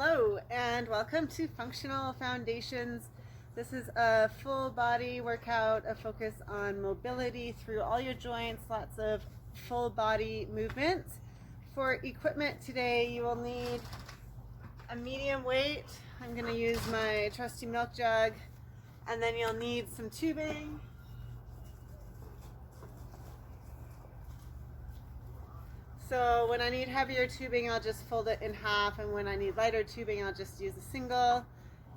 Hello and welcome to Functional Foundations. This is a full body workout, a focus on mobility through all your joints, lots of full body movements. For equipment today, you will need a medium weight. I'm going to use my trusty milk jug, and then you'll need some tubing. So when I need heavier tubing, I'll just fold it in half, and when I need lighter tubing, I'll just use a single.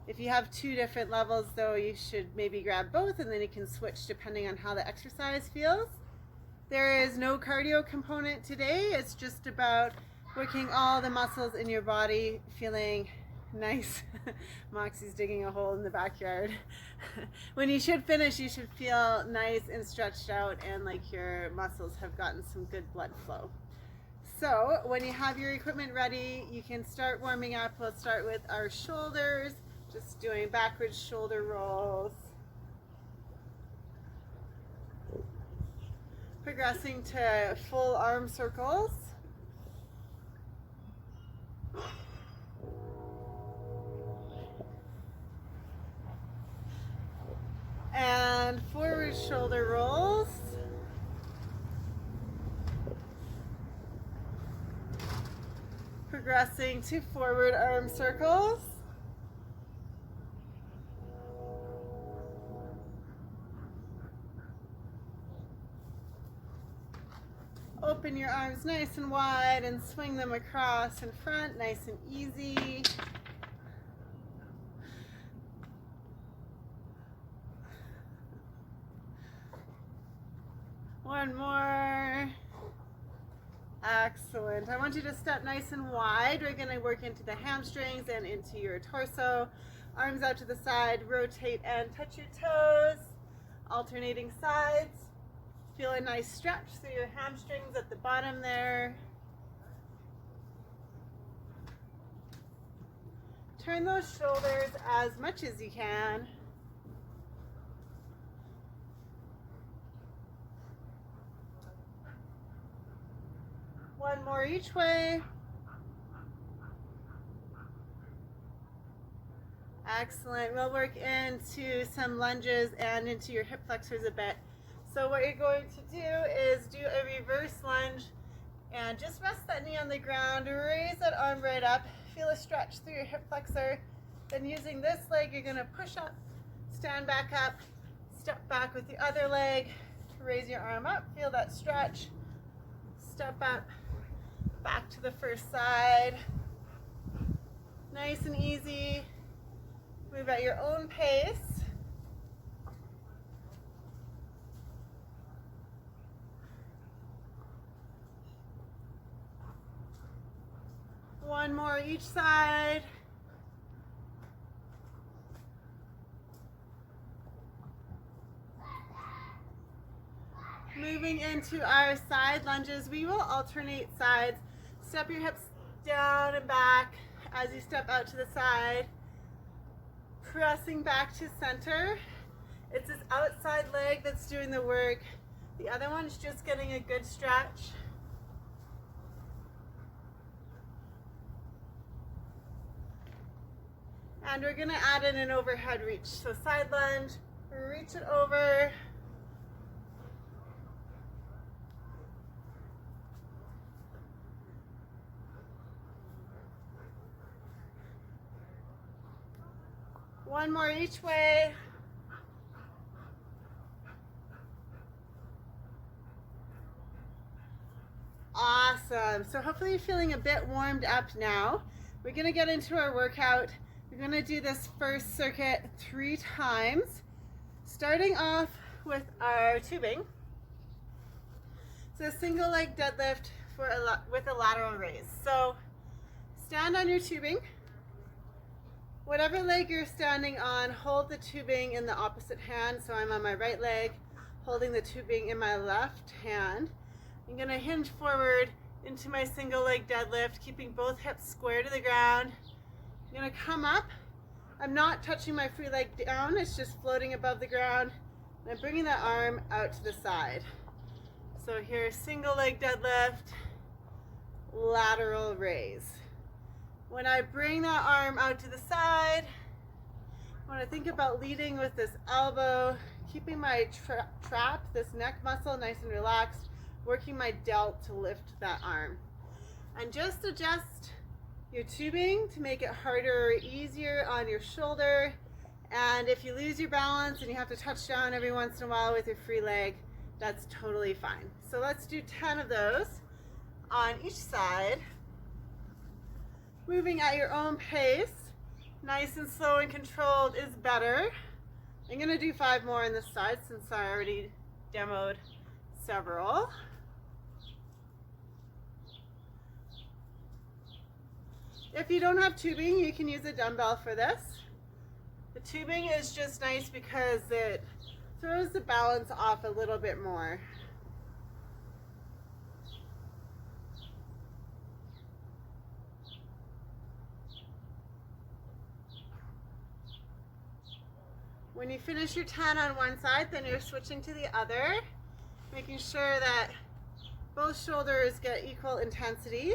If you have two different levels though, you should maybe grab both, and then you can switch depending on how the exercise feels. There is no cardio component today. It's just about working all the muscles in your body, feeling nice. Moxie's digging a hole in the backyard. When you should finish, you should feel nice and stretched out and like your muscles have gotten some good blood flow. So when you have your equipment ready, you can start warming up. We'll start with our shoulders, just doing backwards shoulder rolls. Progressing to full arm circles. And forward shoulder rolls. Progressing to forward arm circles. Open your arms nice and wide and swing them across in front, nice and easy. One more. Excellent. I want you to step nice and wide. We're going to work into the hamstrings and into your torso. Arms out to the side, rotate and touch your toes. Alternating sides. Feel a nice stretch through your hamstrings at the bottom there. Turn those shoulders as much as you can. One more each way. Excellent. We'll work into some lunges and into your hip flexors a bit. So what you're going to do is do a reverse lunge and just rest that knee on the ground, raise that arm right up, feel a stretch through your hip flexor. Then using this leg, you're going to push up, stand back up, step back with the other leg, raise your arm up, feel that stretch, step up, back to the first side. Nice and easy. Move at your own pace. One more each side. Moving into our side lunges, we will alternate sides. Step your hips down and back as you step out to the side. Pressing back to center. It's this outside leg that's doing the work. The other one's just getting a good stretch. And we're going to add in an overhead reach. So side lunge, reach it over. One more each way. Awesome. So hopefully you're feeling a bit warmed up now. We're going to get into our workout. We're going to do this first circuit 3 times, starting off with our tubing. So a single leg deadlift with a lateral raise. So stand on your tubing. Whatever leg you're standing on, hold the tubing in the opposite hand. So I'm on my right leg, holding the tubing in my left hand. I'm going to hinge forward into my single leg deadlift, keeping both hips square to the ground. I'm going to come up. I'm not touching my free leg down, it's just floating above the ground. And I'm bringing that arm out to the side. So here, single leg deadlift, lateral raise. When I bring that arm out to the side, I want to think about leading with this elbow, keeping my trap, this neck muscle nice and relaxed, working my delt to lift that arm. And just adjust your tubing to make it harder or easier on your shoulder. And if you lose your balance and you have to touch down every once in a while with your free leg, that's totally fine. So let's do 10 of those on each side. Moving at your own pace. Nice and slow and controlled is better. I'm going to do 5 more on this side since I already demoed several. If you don't have tubing, you can use a dumbbell for this. The tubing is just nice because it throws the balance off a little bit more. When you finish your 10 on one side, then you're switching to the other, making sure that both shoulders get equal intensity.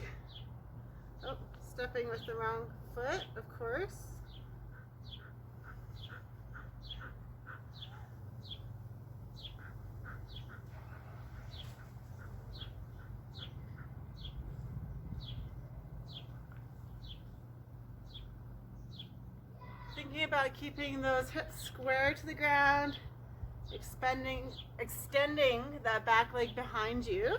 Oh, stepping with the wrong foot, of course. Thinking about keeping those hips square to the ground, extending that back leg behind you.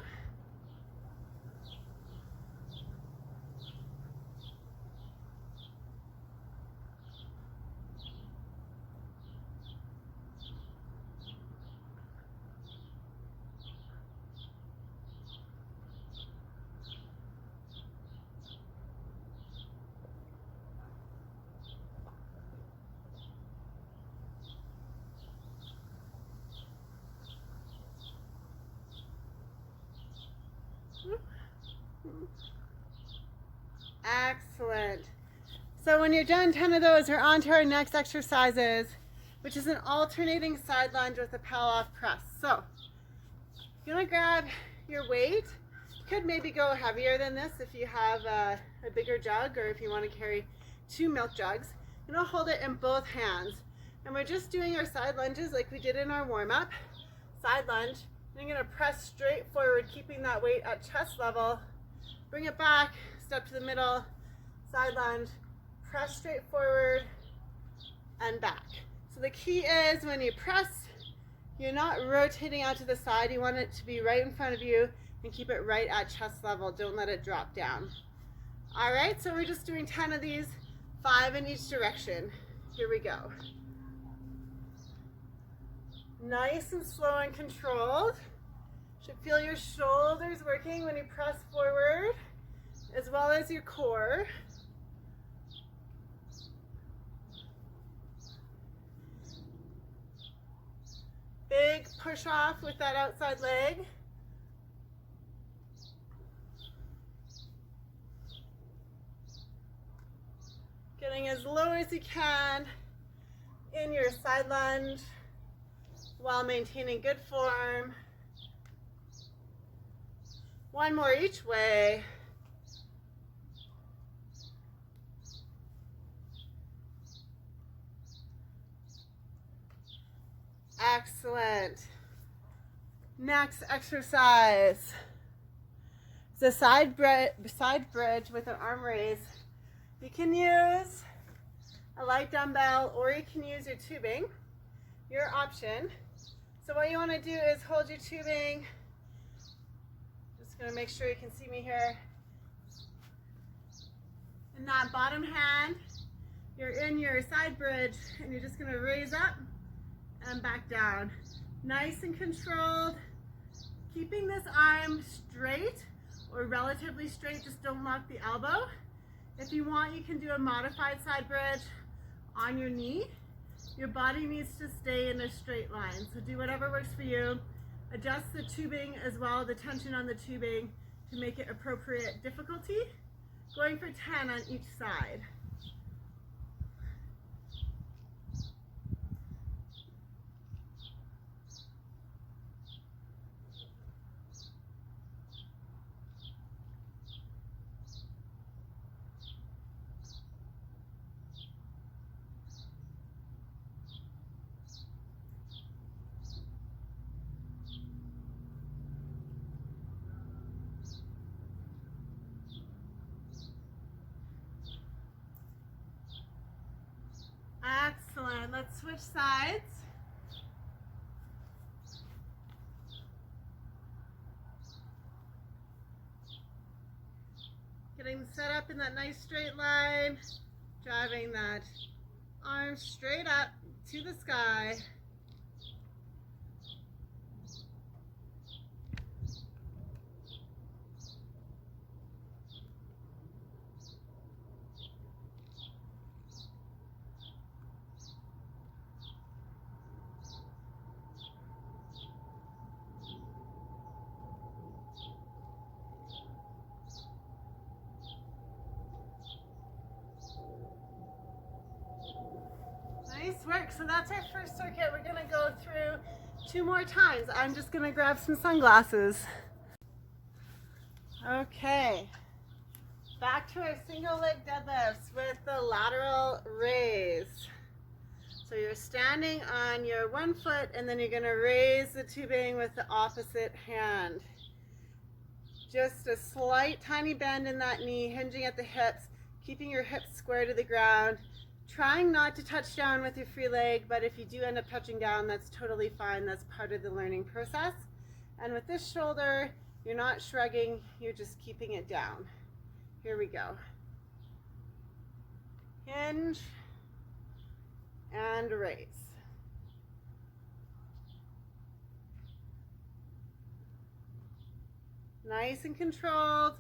Excellent. So when you're done 10 of those, we're on to our next exercises, which is an alternating side lunge with a pull-off press. So you're going to grab your weight. You could maybe go heavier than this if you have a bigger jug, or if you want to carry 2 milk jugs. You're going to hold it in both hands. And we're just doing our side lunges like we did in our warm-up. Side lunge. And you're going to press straight forward, keeping that weight at chest level. Bring it back, step to the middle, side lunge, press straight forward and back. So the key is when you press, you're not rotating out to the side. You want it to be right in front of you and keep it right at chest level. Don't let it drop down. All right, so we're just doing 10 of these, 5 in each direction. Here we go. Nice and slow and controlled. Should feel your shoulders working when you press forward, as well as your core. Big push off with that outside leg. Getting as low as you can in your side lunge while maintaining good form. 1 more each way. Excellent. Next exercise is a side bridge with an arm raise. You can use a light dumbbell or you can use your tubing, your option. So what you want to do is hold your tubing. Just going to make sure you can see me here. In that bottom hand, you're in your side bridge and you're just going to raise up and back down. Nice and controlled. Keeping this arm straight or relatively straight, just don't lock the elbow. If you want, you can do a modified side bridge on your knee. Your body needs to stay in a straight line, so do whatever works for you. Adjust the tubing as well, the tension on the tubing, to make it appropriate difficulty. Going for 10 on each side. switch sides. Getting set up in that nice straight line, driving that arm straight up to the sky. Nice work. So that's our first circuit. We're going to go through 2 more times. I'm just going to grab some sunglasses. Okay. Back to our single leg deadlifts with the lateral raise. So you're standing on your one foot and then you're going to raise the tubing with the opposite hand. Just a slight tiny bend in that knee, hinging at the hips, keeping your hips square to the ground. Trying not to touch down with your free leg, but if you do end up touching down, that's totally fine. That's part of the learning process. And with this shoulder, you're not shrugging, you're just keeping it down. Here we go. Hinge and raise. Nice and controlled.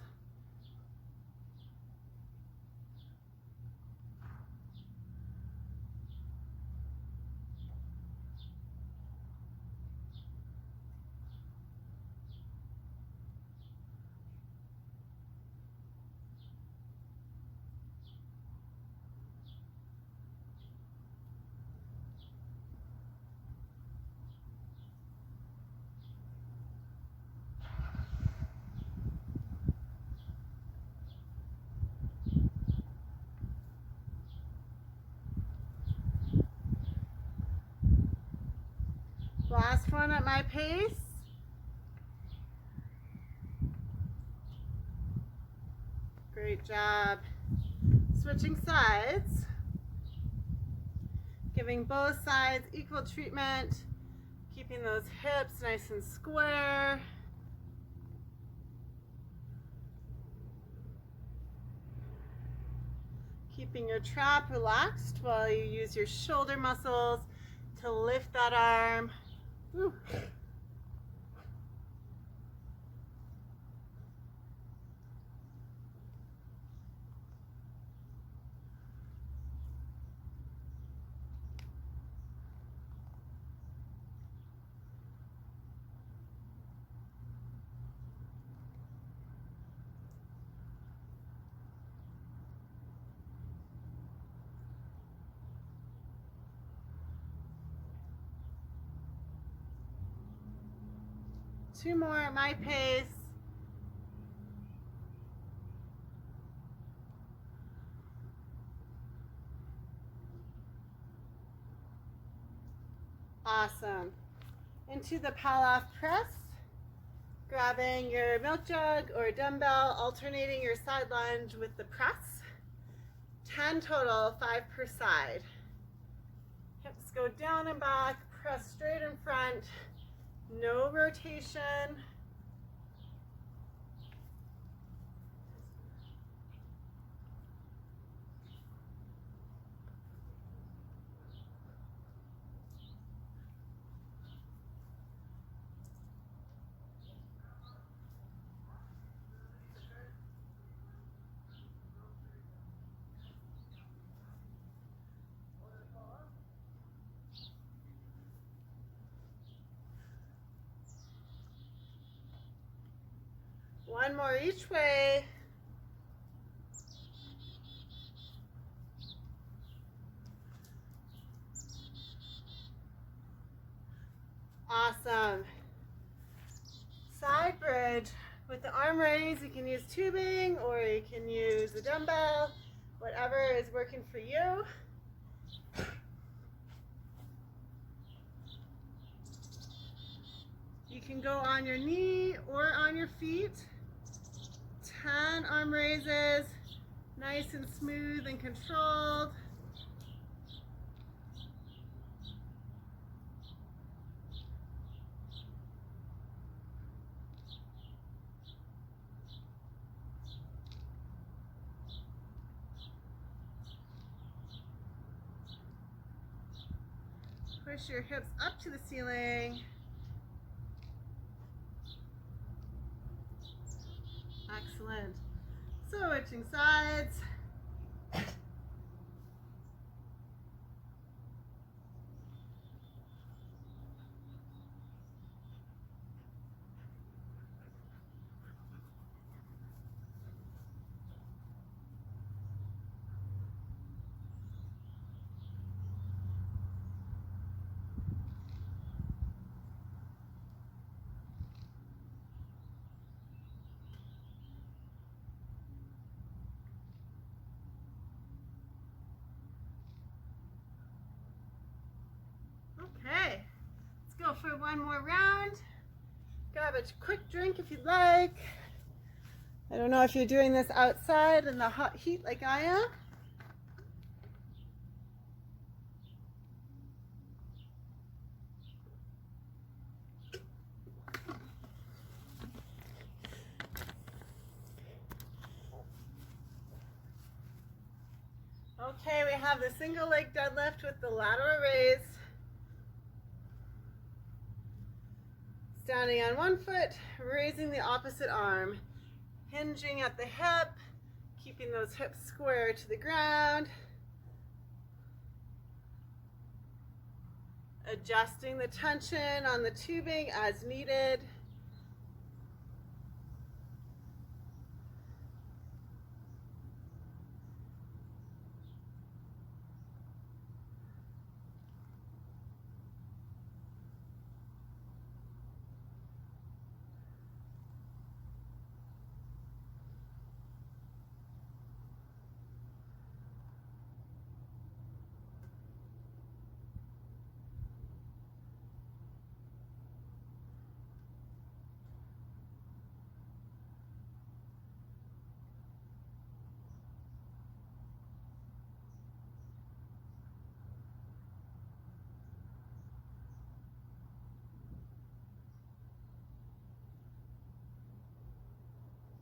Last one at my pace. Great job. Switching sides. Giving both sides equal treatment. Keeping those hips nice and square. Keeping your trap relaxed while you use your shoulder muscles to lift that arm. Woo. Two more at my pace. Awesome. Into the Palloff press, grabbing your milk jug or dumbbell, alternating your side lunge with the press. 10 total, 5 per side. Hips go down and back, press straight in front. No rotation. One more each way. Awesome. Side bridge with the arm raise. You can use tubing or you can use a dumbbell, whatever is working for you. You can go on your knee or on your feet. 10 arm raises, nice and smooth and controlled. Push your hips up to the ceiling. Excellent. Switching sides. Okay, let's go for one more round. Grab a quick drink if you'd like. I don't know if you're doing this outside in the hot heat like I am. Okay, we have the single leg deadlift with the lateral raise. Standing on one foot, raising the opposite arm, hinging at the hip, keeping those hips square to the ground, adjusting the tension on the tubing as needed.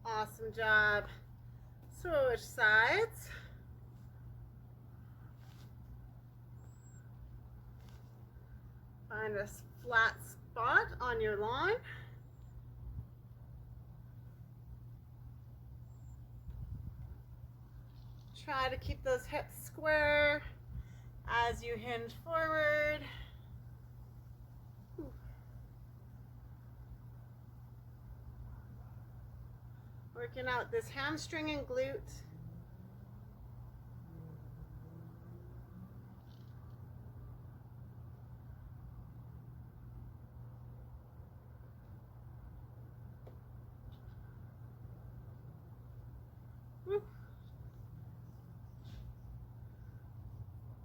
Awesome job. Switch sides. Find a flat spot on your lawn. Try to keep those hips square as you hinge forward. Working out this hamstring and glute.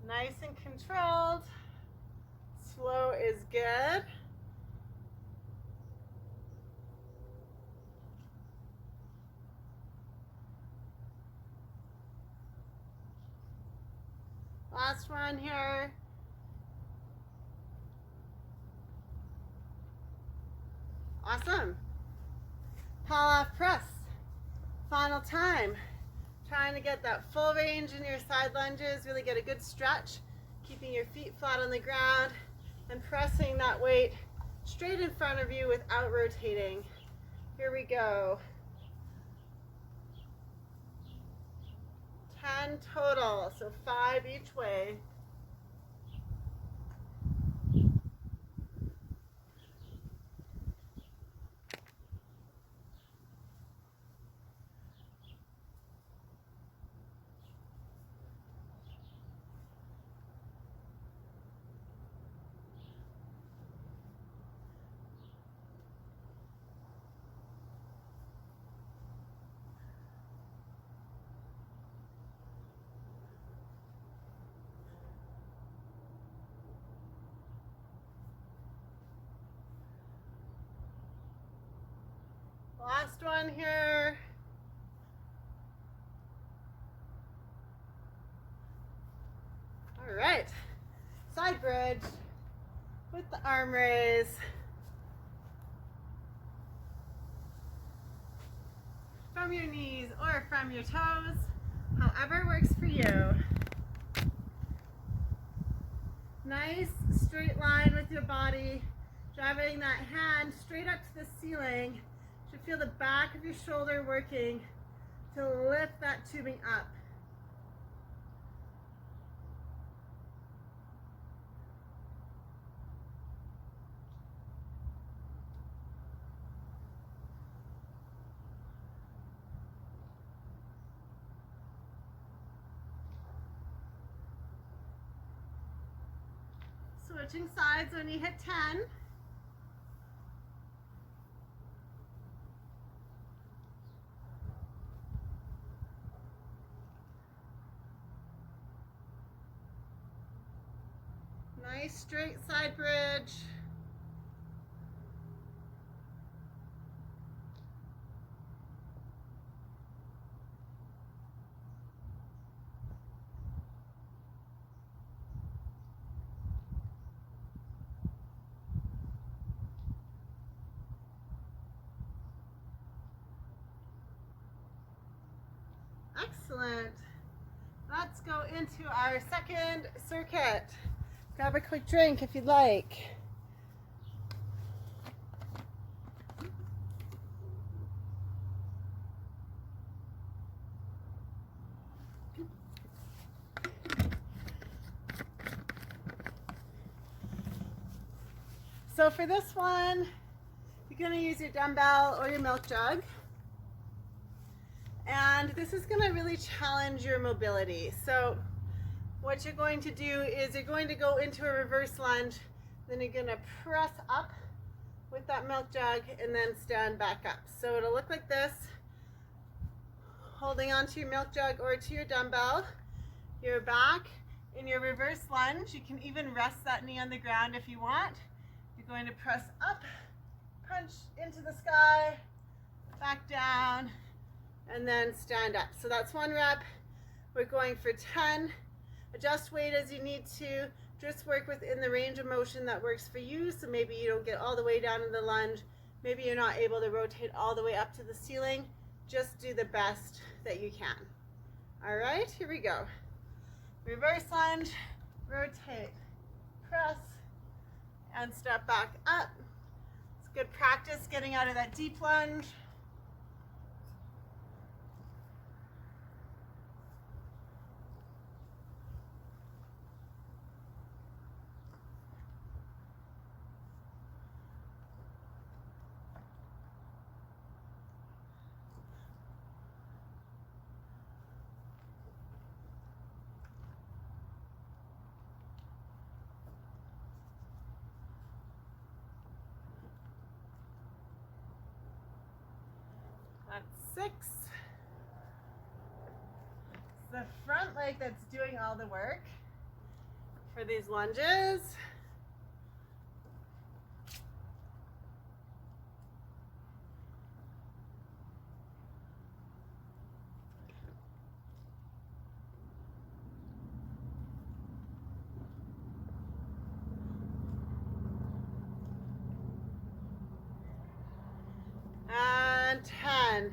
Nice and controlled. Slow is good. Last one here. Awesome. Pal off press. Final time. Trying to get that full range in your side lunges, really get a good stretch, keeping your feet flat on the ground and pressing that weight straight in front of you without rotating. Here we go. 10 total, so 5 each way. Last one here. All right, side bridge with the arm raise. From your knees or from your toes, however works for you. Nice straight line with your body, driving that hand straight up to the ceiling. You should feel the back of your shoulder working to lift that tubing up. Switching sides when you hit 10. Nice straight side bridge. Excellent. Let's go into our second circuit. Grab a quick drink if you'd like. So for this one, you're going to use your dumbbell or your milk jug. And this is going to really challenge your mobility. So what you're going to do is you're going to go into a reverse lunge, then you're going to press up with that milk jug and then stand back up. So it'll look like this, holding onto your milk jug or to your dumbbell. You're back in your reverse lunge. You can even rest that knee on the ground if you want. You're going to press up, punch into the sky, back down, and then stand up. So that's one rep. We're going for 10. Adjust weight as you need to. Just work within the range of motion that works for you. So maybe you don't get all the way down in the lunge. Maybe you're not able to rotate all the way up to the ceiling. Just do the best that you can. All right, here we go. Reverse lunge, rotate, press, and step back up. It's good practice getting out of that deep lunge. That's 6. It's the front leg that's doing all the work for these lunges. And 10.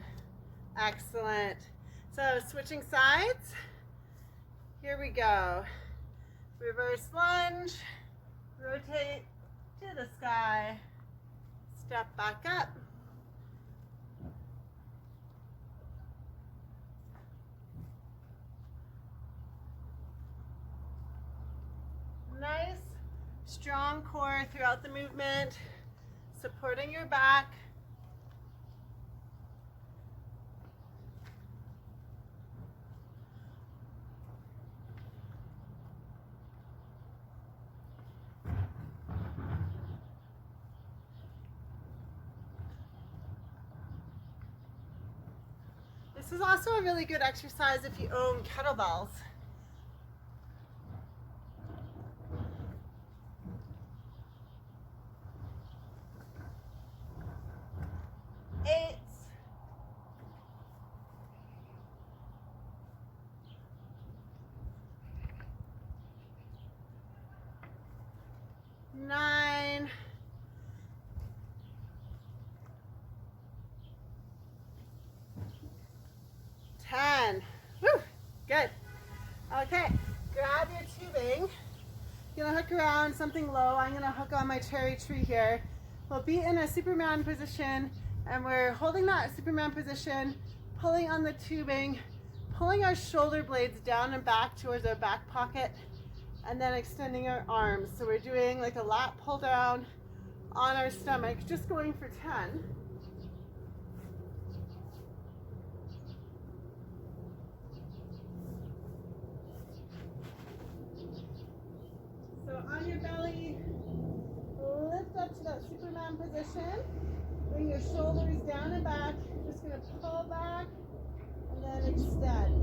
Excellent. So switching sides. Here we go. Reverse lunge. Rotate to the sky. Step back up. Nice, strong core throughout the movement, supporting your back. This is also a really good exercise if you own kettlebells. Eight. 9. 10. Woo, good. Okay, grab your tubing. Gonna hook around something low. I'm gonna hook on my cherry tree here. We'll be in a Superman position, and we're holding that Superman position, pulling on the tubing, pulling our shoulder blades down and back towards our back pocket, and then extending our arms. So we're doing like a lat pull down on our stomach, just going for 10. So on your belly, lift up to that Superman position. Bring your shoulders down and back. Just gonna pull back and then extend.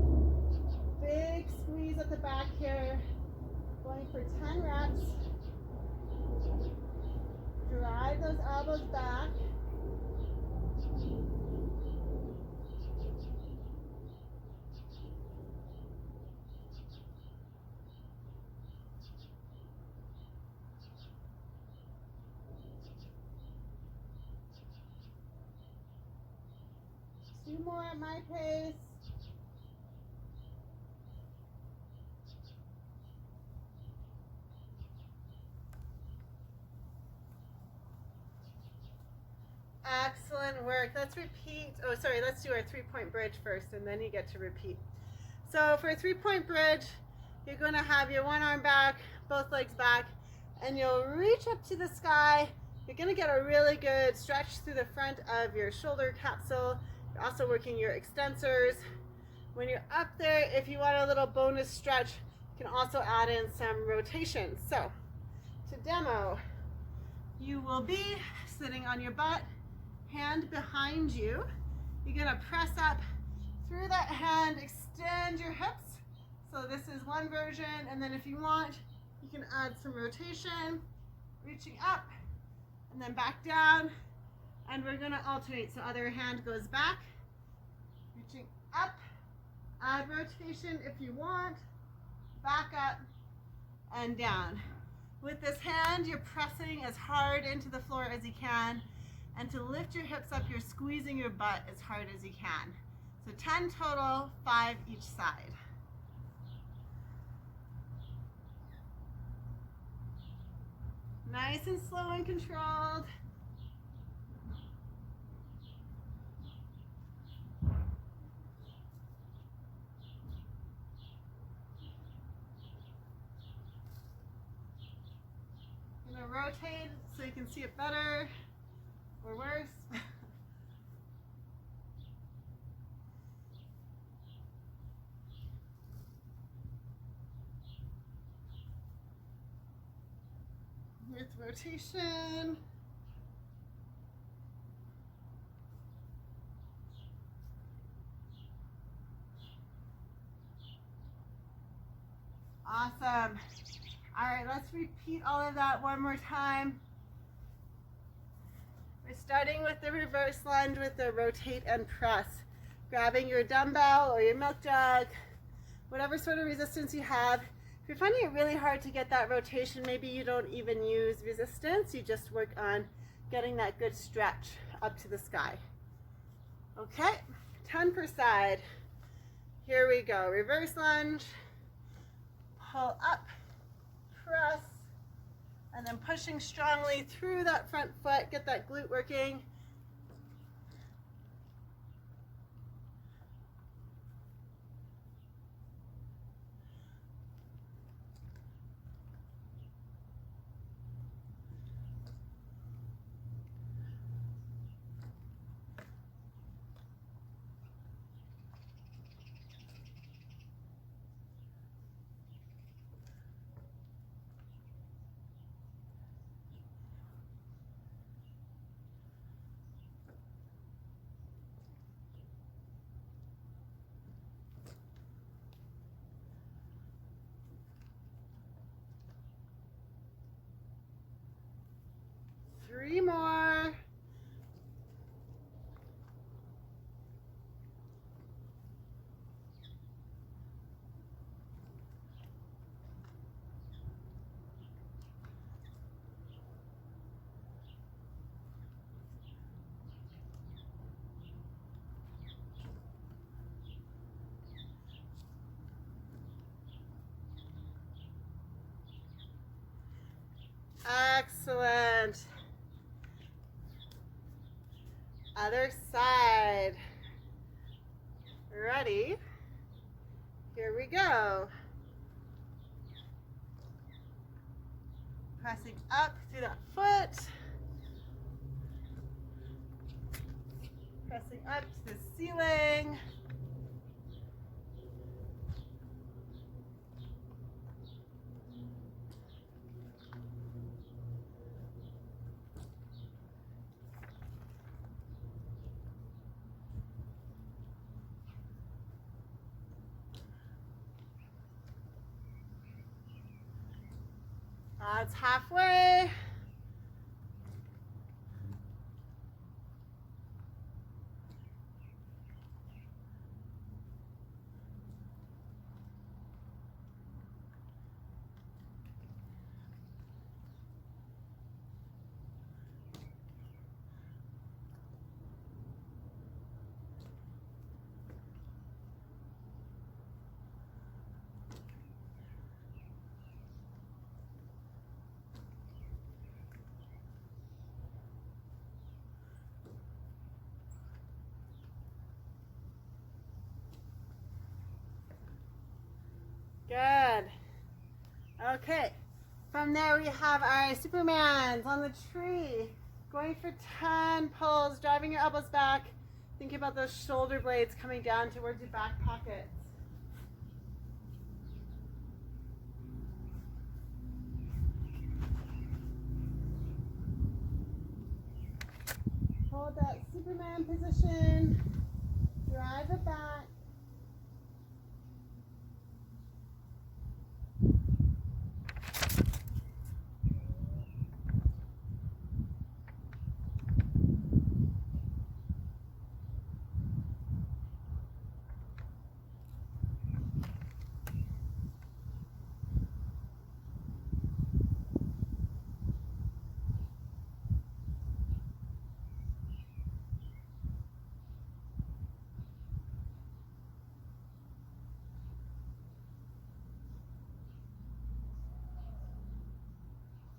Big squeeze at the back here. Going for 10 reps. Drive those elbows back. Two more at my pace. Excellent work. Let's repeat. Oh, sorry. Let's do our 3-point bridge first, and then you get to repeat. So for a 3-point bridge, you're going to have your one arm back, both legs back, and you'll reach up to the sky. You're going to get a really good stretch through the front of your shoulder capsule. You're also working your extensors. When you're up there, if you want a little bonus stretch, you can also add in some rotation. So to demo, you will be sitting on your butt, hand behind you. You're going to press up through that hand, extend your hips. So this is one version, and then if you want, you can add some rotation, reaching up and then back down, and we're going to alternate. So other hand goes back, reaching up, add rotation if you want, back up and down. With this hand, you're pressing as hard into the floor as you can, and to lift your hips up, you're squeezing your butt as hard as you can. So 10 total, 5 each side. Nice and slow and controlled. I'm gonna rotate so you can see it better or worse. With rotation. Awesome. All right, let's repeat all of that one more time. We're starting with the reverse lunge with the rotate and press. Grabbing your dumbbell or your milk jug, whatever sort of resistance you have. If you're finding it really hard to get that rotation, maybe you don't even use resistance. You just work on getting that good stretch up to the sky. Okay, 10 per side. Here we go. Reverse lunge, pull up, press, and then pushing strongly through that front foot. Get that glute working. Excellent. Other side. Ready? Here we go. Pressing up through that foot. Pressing up to the ceiling. It's halfway. Good. Okay. From there we have our Supermans on the tree. Going for 10 pulls, driving your elbows back. Think about those shoulder blades coming down towards your back pockets. Hold that Superman position. Drive it back.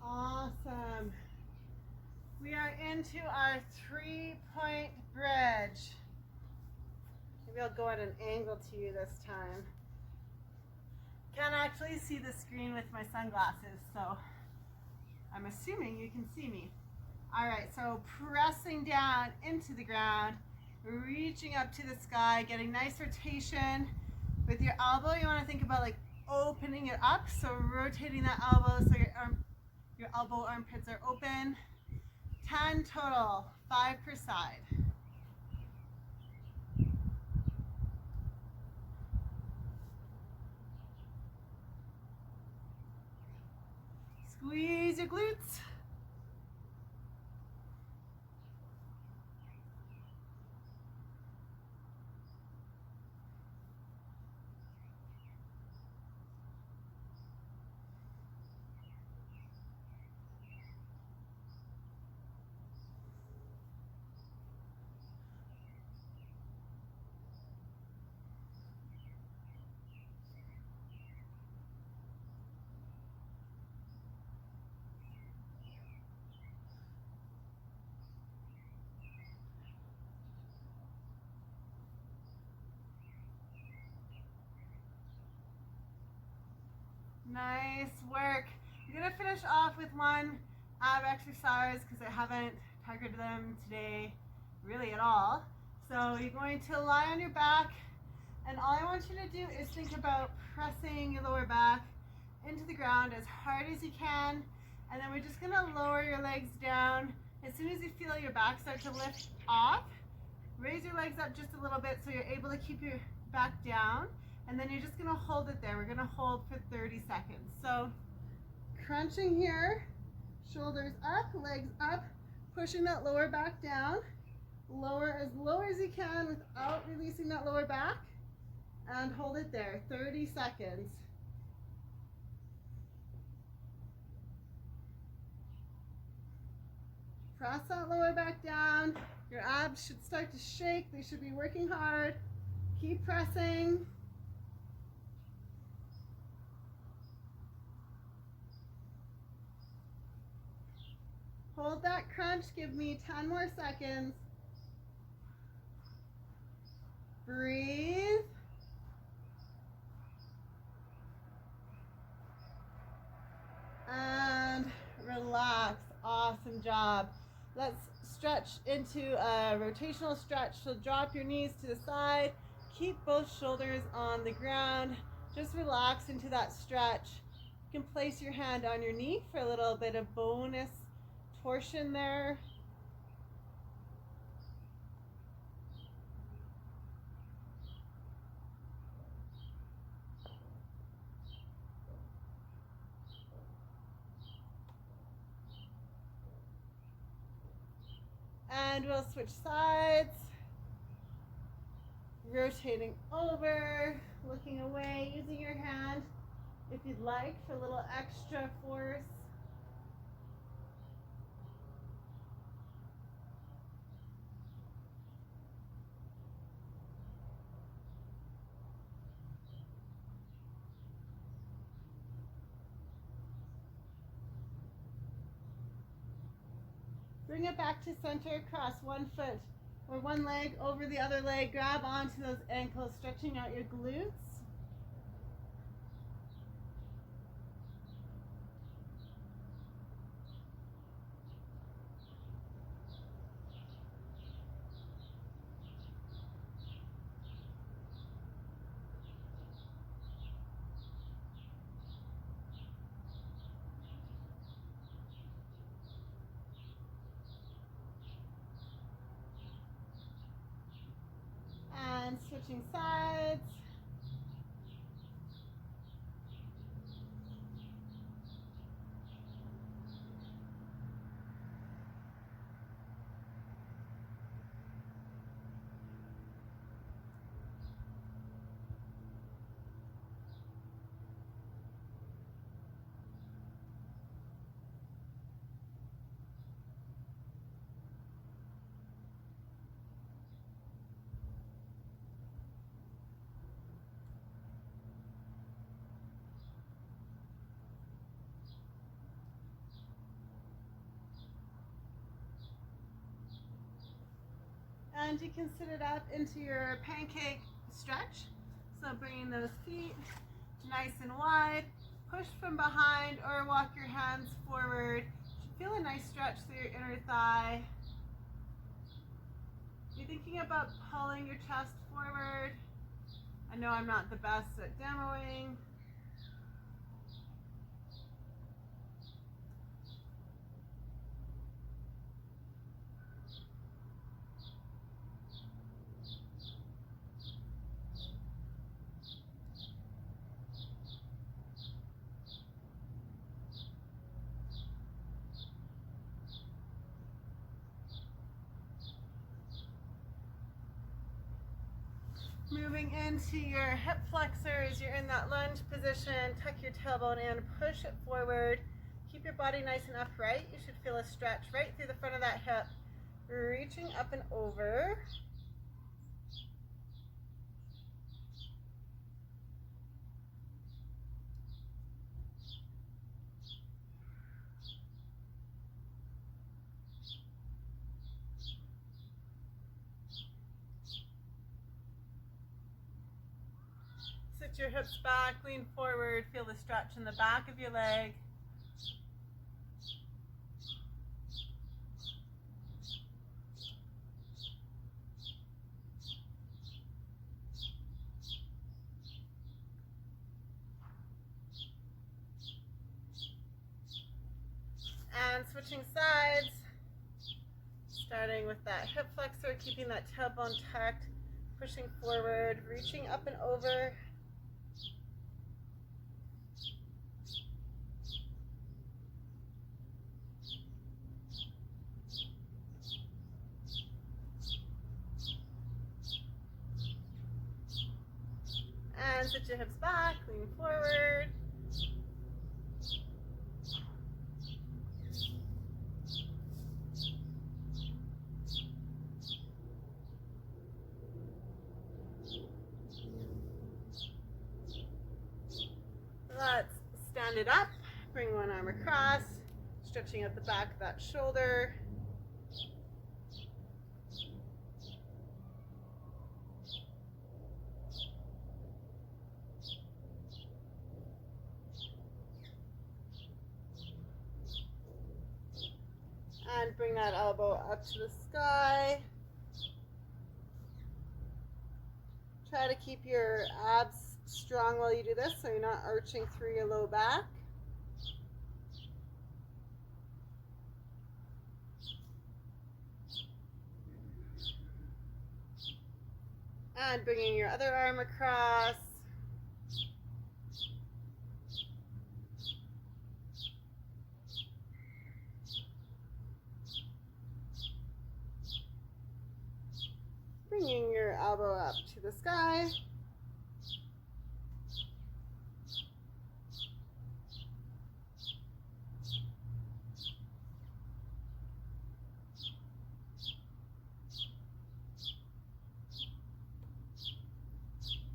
Awesome. We are into our 3-point bridge. Maybe I'll go at an angle to you this time. Can't actually see the screen with my sunglasses, so I'm assuming you can see me. All right, so pressing down into the ground, reaching up to the sky, getting nice rotation. With your elbow, you want to think about like opening it up, so rotating that elbow so your elbow armpits are open. 10 total, 5 per side. Squeeze your glutes. Nice work. I'm going to finish off with one ab exercise because I haven't targeted them today really at all. So you're going to lie on your back, and all I want you to do is think about pressing your lower back into the ground as hard as you can, and then we're just going to lower your legs down. As soon as you feel your back start to lift off, raise your legs up just a little bit so you're able to keep your back down. And then you're just going to hold it there. We're going to hold for 30 seconds. So crunching here, shoulders up, legs up, pushing that lower back down. Lower as low as you can without releasing that lower back. And hold it there, 30 seconds. Press that lower back down. Your abs should start to shake. They should be working hard. Keep pressing. Hold that crunch. Give me 10 more seconds. Breathe. And relax. Awesome job. Let's stretch into a rotational stretch. So drop your knees to the side. Keep both shoulders on the ground. Just relax into that stretch. You can place your hand on your knee for a little bit of bonus torsion there. And we'll switch sides. Rotating over, looking away, using your hand if you'd like for a little extra force. Bring it back to center, cross one foot or one leg over the other leg. Grab onto those ankles, stretching out your glutes. And switching sides. And you can sit it up into your pancake stretch. So bringing those feet nice and wide. Push from behind or walk your hands forward. Feel a nice stretch through your inner thigh. You're thinking about pulling your chest forward. I know I'm not the best at demoing. Moving into your hip flexors, you're in that lunge position. Tuck your tailbone in, push it forward. Keep your body nice and upright. You should feel a stretch right through the front of that hip. Reaching up and over. Sit your hips back, lean forward, feel the stretch in the back of your leg. And switching sides, starting with that hip flexor, keeping that tailbone tucked, pushing forward, reaching up and over. And sit your hips back, lean forward. Let's stand it up, bring one arm across, stretching out the back of that shoulder. And bring that elbow up to the sky. Try to keep your abs strong while you do this so you're not arching through your low back. And bringing your other arm across. Bringing your elbow up to the sky.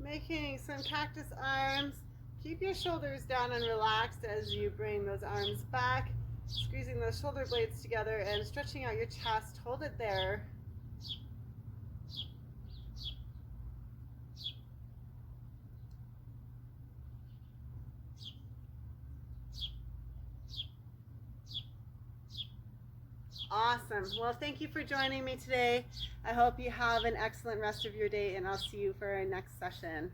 Making some cactus arms. Keep your shoulders down and relaxed as you bring those arms back, squeezing those shoulder blades together and stretching out your chest. Hold it there. Awesome. Well, thank you for joining me today. I hope you have an excellent rest of your day, and I'll see you for our next session.